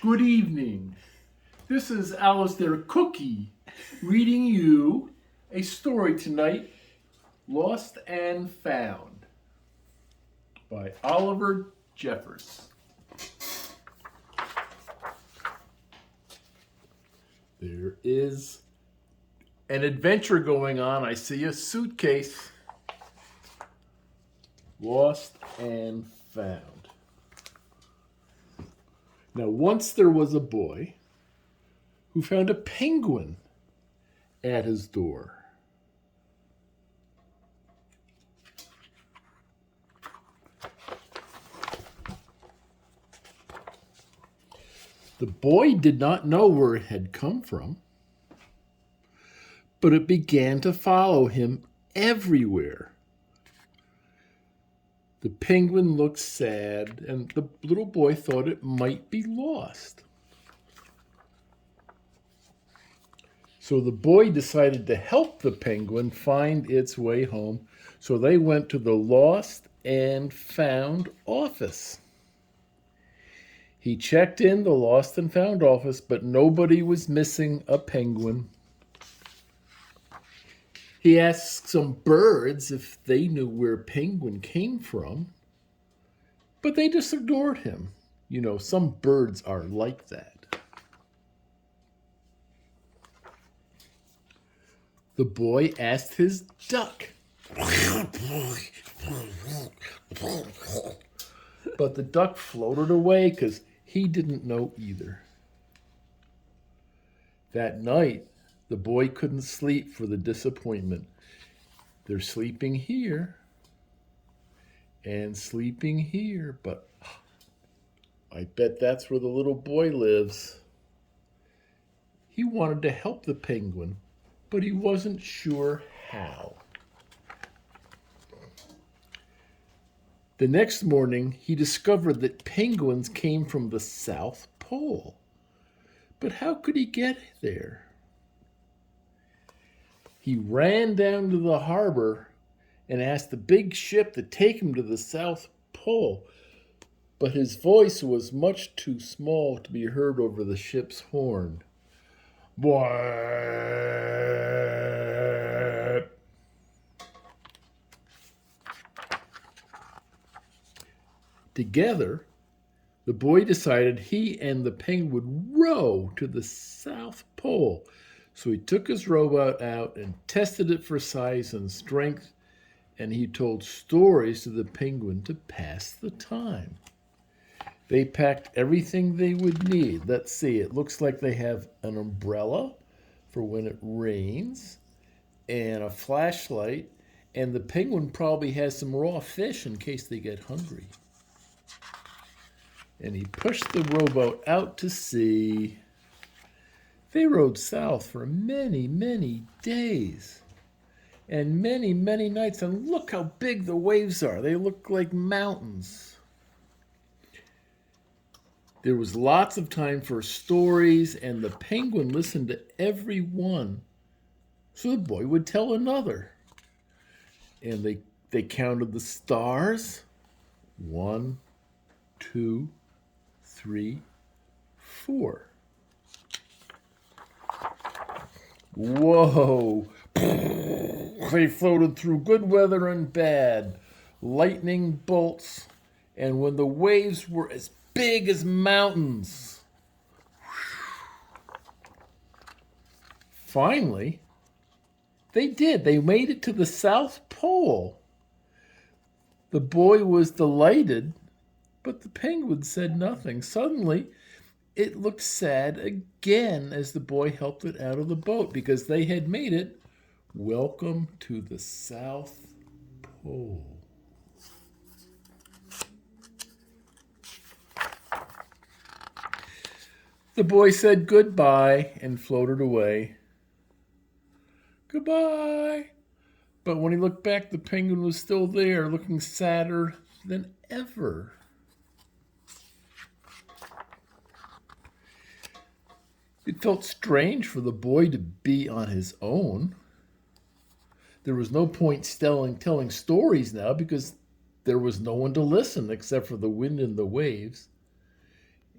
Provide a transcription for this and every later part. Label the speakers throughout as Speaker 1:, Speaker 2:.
Speaker 1: Good evening. This is Alistair Cookie reading you a story tonight, Lost and Found, by Oliver Jeffers. There is an adventure going on. I see a suitcase. Lost and Found. Now, once there was a boy who found a penguin at his door. The boy did not know where it had come from, but it began to follow him everywhere. The penguin looked sad, and the little boy thought it might be lost. So the boy decided to help the penguin find its way home. So they went to the Lost and Found office. He checked in the Lost and Found office, but nobody was missing a penguin. He asked some birds if they knew where penguin came from, but they just ignored him. You know, some birds are like that. The boy asked his duck, but the duck floated away because he didn't know either. That night, the boy couldn't sleep for the disappointment. They're sleeping here and sleeping here, but I bet that's where the little boy lives. He wanted to help the penguin, but he wasn't sure how. The next morning, he discovered that penguins came from the South Pole. But how could he get there? He ran down to the harbor and asked the big ship to take him to the South Pole. But his voice was much too small to be heard over the ship's horn. What? Together, the boy decided he and the penguin would row to the South Pole. So he took his rowboat out and tested it for size and strength, and he told stories to the penguin to pass the time. They packed everything they would need. Let's see, it looks like they have an umbrella for when it rains, and a flashlight, and the penguin probably has some raw fish in case they get hungry. And he pushed the rowboat out to sea. They rowed south for many, many days and many, many nights. And look how big the waves are. They look like mountains. There was lots of time for stories, and the penguin listened to every one. So the boy would tell another. And they counted the stars. 1, 2, 3, 4. Whoa! They floated through good weather and bad, lightning bolts, and when the waves were as big as mountains. Finally, they did. They made it to the South Pole. The boy was delighted, but the penguin said nothing. Suddenly, it looked sad again as the boy helped it out of the boat because they had made it. Welcome to the South Pole. The boy said goodbye and floated away. Goodbye. But when he looked back, the penguin was still there, looking sadder than ever. It felt strange for the boy to be on his own. There was no point telling stories now because there was no one to listen except for the wind and the waves.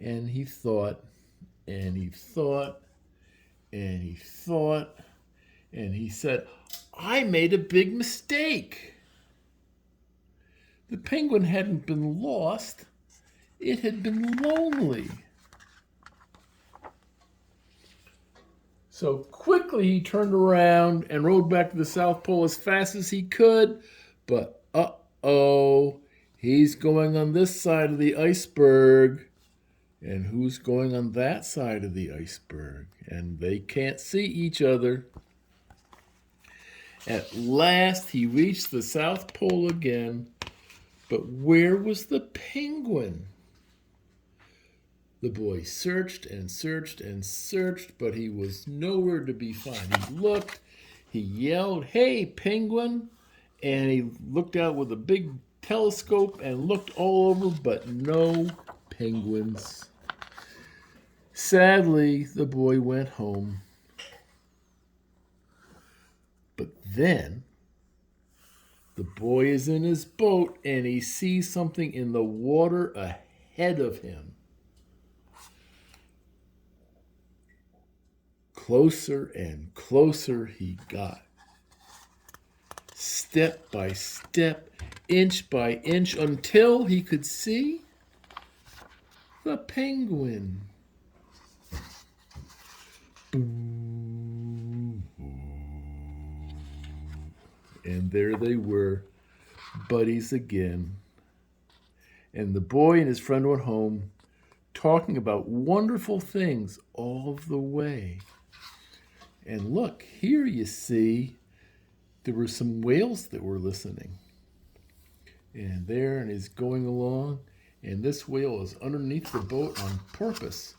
Speaker 1: And he thought, And he thought, and he thought, and he said, I made a big mistake. The penguin hadn't been lost. It had been lonely. So quickly he turned around and rode back to the South Pole as fast as he could. But uh-oh, he's going on this side of the iceberg. And who's going on that side of the iceberg? And they can't see each other. At last he reached the South Pole again. But where was the penguin? The boy searched and searched and searched, but he was nowhere to be found. He looked, he yelled, "Hey, penguin!" And he looked out with a big telescope and looked all over, but no penguins. Sadly, the boy went home. But then, the boy is in his boat and he sees something in the water ahead of him. Closer and closer he got. Step by step, inch by inch, until he could see the penguin. And there they were, buddies again. And the boy and his friend went home, talking about wonderful things all of the way. And look, here you see, there were some whales that were listening. And there, and he's going along, and this whale is underneath the boat on purpose.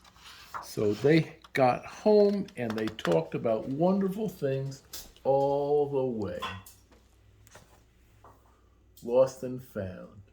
Speaker 1: So they got home and they talked about wonderful things all the way. Lost and found.